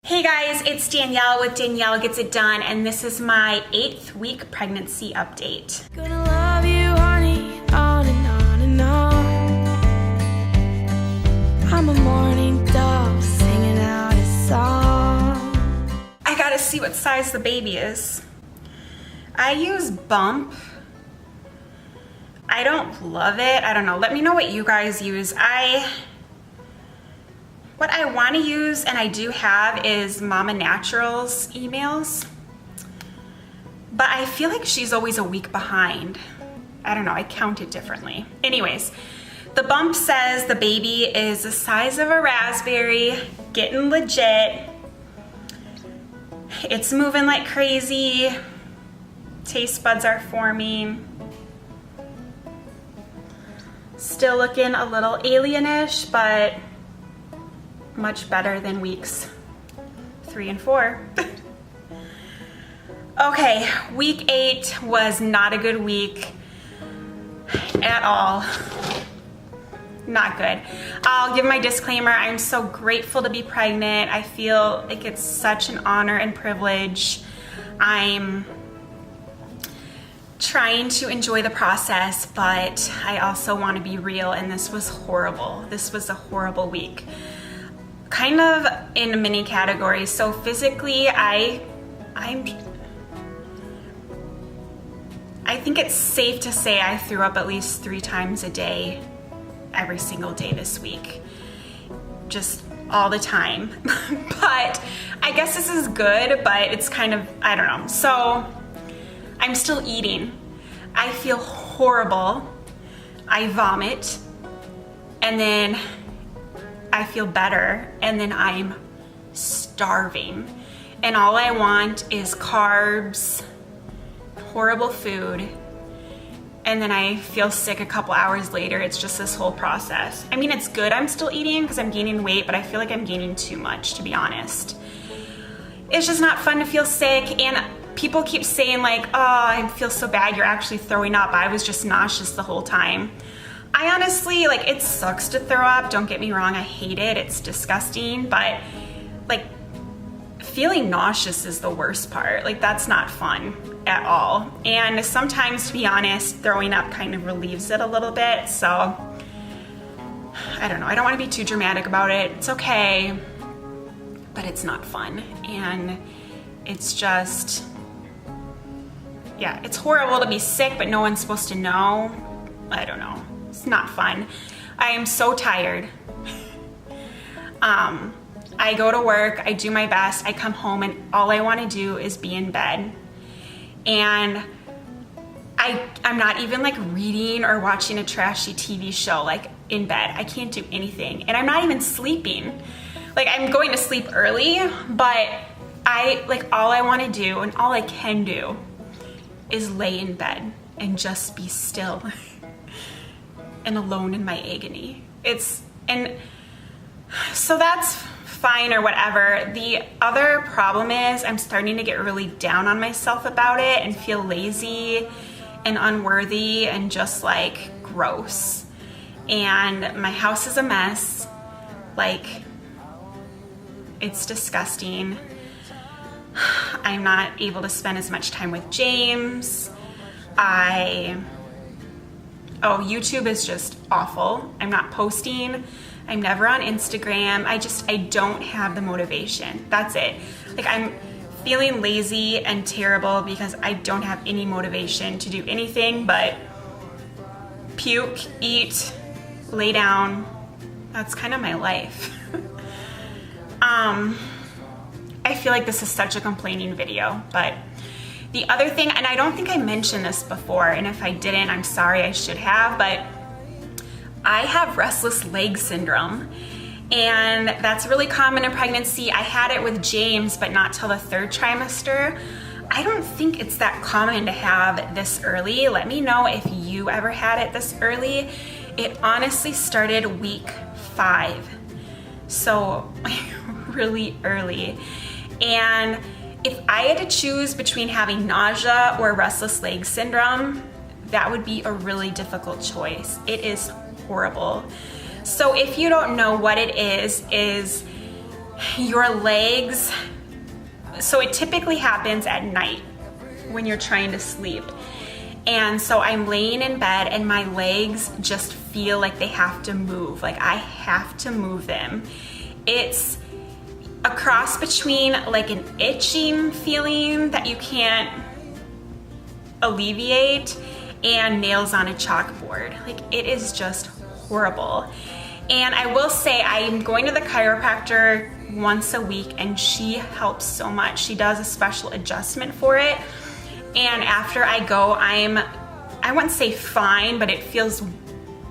Hey guys, it's Danielle with Danielle Gets It Done, and this is my 8th week pregnancy update. Gonna love you, honey, on and on and on. I'm a morning dove singing out a song. I gotta see what size the baby is. I use Bump. I don't love it. I don't know. Let me know what you guys use. What I want to use, and I do have, is Mama Naturals emails. But I feel like she's always a week behind. I don't know, I count it differently. Anyways, the Bump says the baby is the size of a raspberry, getting legit. It's moving like crazy. Taste buds are forming. Still looking a little alienish, but much better than weeks 3 and 4. Okay, week 8 was not a good week at all. Not good. I'll give my disclaimer. I'm so grateful to be pregnant. I feel like it's such an honor and privilege. I'm trying to enjoy the process, but I also want to be real, and this was horrible. This was a horrible week. Kind of in many categories. So physically, I think it's safe to say I threw up at least 3 times a day, every single day this week. Just all the time. But I guess this is good, but it's kind of, I don't know. So I'm still eating. I feel horrible. I vomit. And then I feel better, and then I'm starving, and all I want is carbs, horrible food, and then I feel sick a couple hours later. It's just this whole process. I mean, it's good I'm still eating because I'm gaining weight, but I feel like I'm gaining too much, to be honest. It's just not fun to feel sick, and people keep saying like, oh, I feel so bad, you're actually throwing up. I was just nauseous the whole time. I honestly, like, it sucks to throw up, don't get me wrong, I hate it, it's disgusting, but like, feeling nauseous is the worst part. Like, that's not fun at all. And sometimes, to be honest, throwing up kind of relieves it a little bit, so I don't know, I don't want to be too dramatic about it. It's okay, but it's not fun, and it's just, yeah, it's horrible to be sick, but no one's supposed to know. I don't know. It's not fun. I am so tired. I go to work, I do my best, I come home, and all I want to do is be in bed. And I'm not even like reading or watching a trashy TV show like in bed. I can't do anything. And I'm not even sleeping. Like, I'm going to sleep early, but all I want to do and all I can do is lay in bed and just be still. And alone in my agony. And so that's fine or whatever. The other problem is I'm starting to get really down on myself about it and feel lazy and unworthy and just like gross. And my house is a mess. Like, it's disgusting. I'm not able to spend as much time with James. YouTube is just awful. I'm not posting. I'm never on Instagram. I don't have the motivation. That's it. Like, I'm feeling lazy and terrible because I don't have any motivation to do anything but puke, eat, lay down. That's kind of my life. I feel like this is such a complaining video, but the other thing, and I don't think I mentioned this before, and if I didn't, I'm sorry, I should have, but I have restless leg syndrome, and that's really common in pregnancy. I had it with James, but not till the 3rd trimester. I don't think it's that common to have this early. Let me know if you ever had it this early. It honestly started week 5, so really early. And if I had to choose between having nausea or restless leg syndrome, that would be a really difficult choice. It is horrible. So if you don't know what it is your legs, so it typically happens at night when you're trying to sleep. And so I'm laying in bed and my legs just feel like they have to move. Like I have to move them. It's a cross between like an itching feeling that you can't alleviate and nails on a chalkboard. Like it is just horrible. And I will say I'm going to the chiropractor once a week and she helps so much. She does a special adjustment for it. And after I go, I wouldn't say fine, but it feels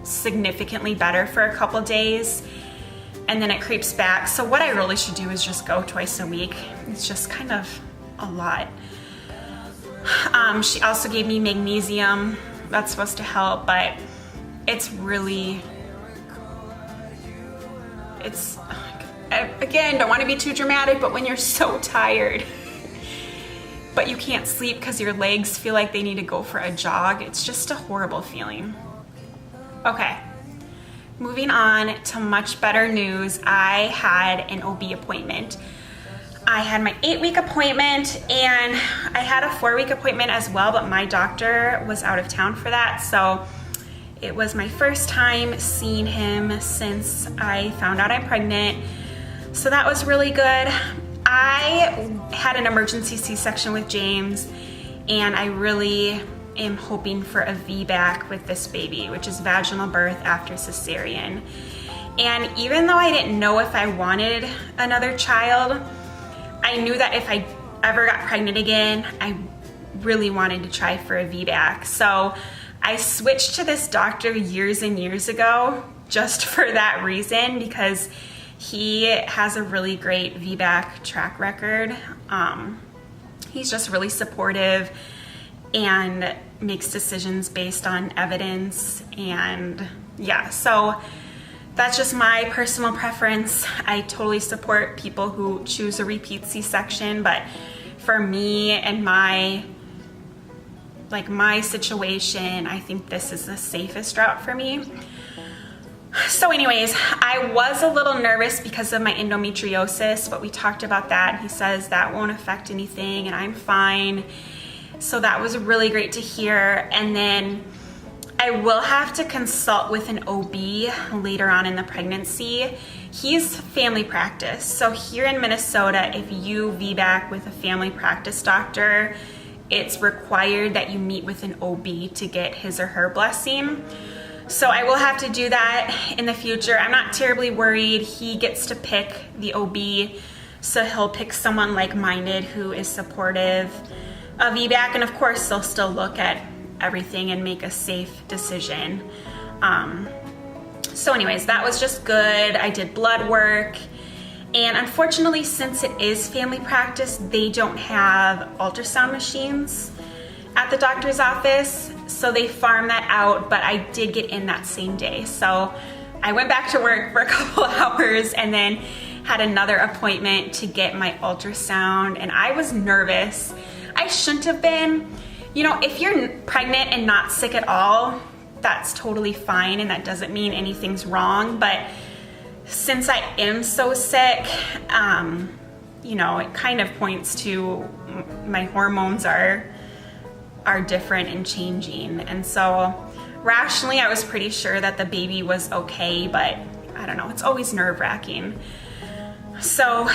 significantly better for a couple days. And then it creeps back. So what I really should do is just go twice a week. It's just kind of a lot. She also gave me magnesium. That's supposed to help, but it's again, don't want to be too dramatic, but when you're so tired, but you can't sleep because your legs feel like they need to go for a jog, it's just a horrible feeling. Okay. Moving on to much better news, I had an OB appointment. I had my 8-week appointment and I had a 4-week appointment as well, but my doctor was out of town for that. So it was my first time seeing him since I found out I'm pregnant. So that was really good. I had an emergency C-section with James and I really am hoping for a VBAC with this baby, which is vaginal birth after cesarean. And even though I didn't know if I wanted another child, I knew that if I ever got pregnant again, I really wanted to try for a VBAC. So I switched to this doctor years and years ago just for that reason, because he has a really great VBAC track record. He's just really supportive and makes decisions based on evidence. And yeah, so that's just my personal preference. I totally support people who choose a repeat C-section, but for me and my situation, I think this is the safest route for me. So anyways, I was a little nervous because of my endometriosis, but we talked about that. He says that won't affect anything and I'm fine. So that was really great to hear. And then I will have to consult with an OB later on in the pregnancy. He's family practice. So here in Minnesota, if you VBAC with a family practice doctor, it's required that you meet with an OB to get his or her blessing. So I will have to do that in the future. I'm not terribly worried. He gets to pick the OB, so he'll pick someone like-minded who is supportive of VBAC, and of course they'll still look at everything and make a safe decision. So anyways, that was just good. I did blood work, and unfortunately, since it is family practice, they don't have ultrasound machines at the doctor's office, so they farm that out, but I did get in that same day. So I went back to work for a couple hours and then had another appointment to get my ultrasound, and I was nervous. I shouldn't have been. You know, if you're pregnant and not sick at all, that's totally fine and that doesn't mean anything's wrong, but since I am so sick, you know, it kind of points to my hormones are different and changing. And so rationally, I was pretty sure that the baby was okay, but I don't know, it's always nerve-wracking. So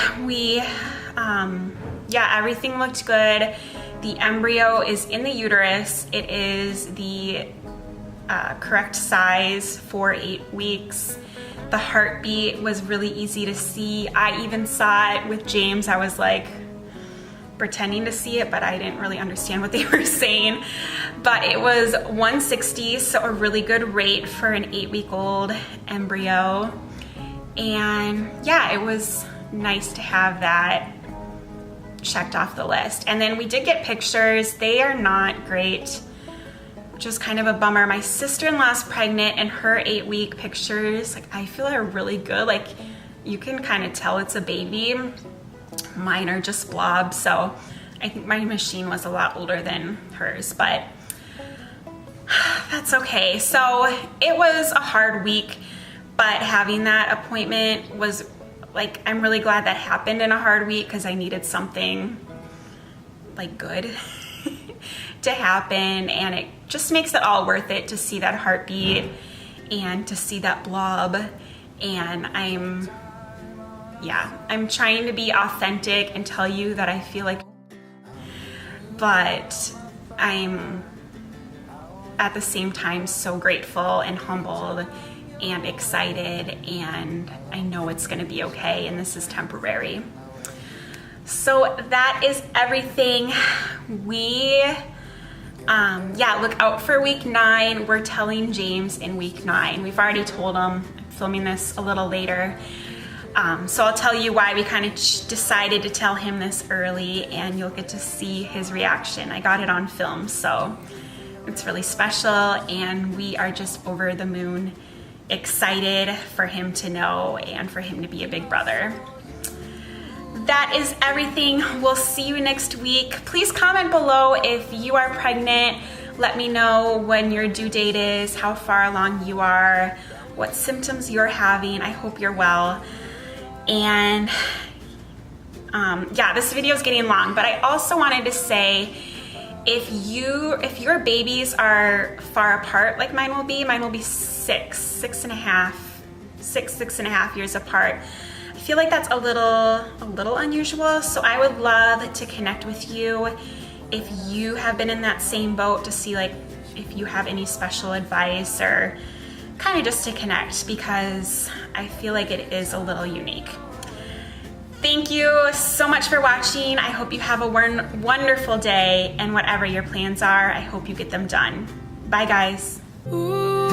everything looked good. The embryo is in the uterus. It is the correct size for 8 weeks. The heartbeat was really easy to see. I even saw it with James. I was like pretending to see it, but I didn't really understand what they were saying. But it was 160, so a really good rate for an 8-week-old embryo. And yeah, it was nice to have that checked off the list. And then we did get pictures. They are not great, which is kind of a bummer. My sister-in-law's pregnant and her 8-week pictures, like, I feel are really good. Like, you can kind of tell it's a baby. Mine are just blobs, so I think my machine was a lot older than hers, but that's okay. So it was a hard week, but having that appointment was like, I'm really glad that happened in a hard week because I needed something like good to happen, and it just makes it all worth it to see that heartbeat and to see that blob. And I'm trying to be authentic and tell you that I feel like, but I'm at the same time so grateful and humbled and excited, and I know it's gonna be okay, and this is temporary. So that is everything. We, look out for week 9. We're telling James in week 9. We've already told him. I'm filming this a little later. So I'll tell you why we kind of decided to tell him this early, and you'll get to see his reaction. I got it on film, so it's really special, and we are just over the moon excited for him to know and for him to be a big brother. That is everything. We'll see you next week. Please comment below if you are pregnant. Let me know when your due date is, how far along you are, what symptoms you're having. I hope you're well. And this video is getting long, but I also wanted to say, if your babies are far apart like mine will be 6 and a half years apart. I feel like that's a little unusual, so I would love to connect with you if you have been in that same boat, to see like if you have any special advice, or kind of just to connect, because I feel like it is a little unique. Thank you so much for watching. I hope you have a wonderful day, and whatever your plans are, I hope you get them done. Bye, guys. Ooh.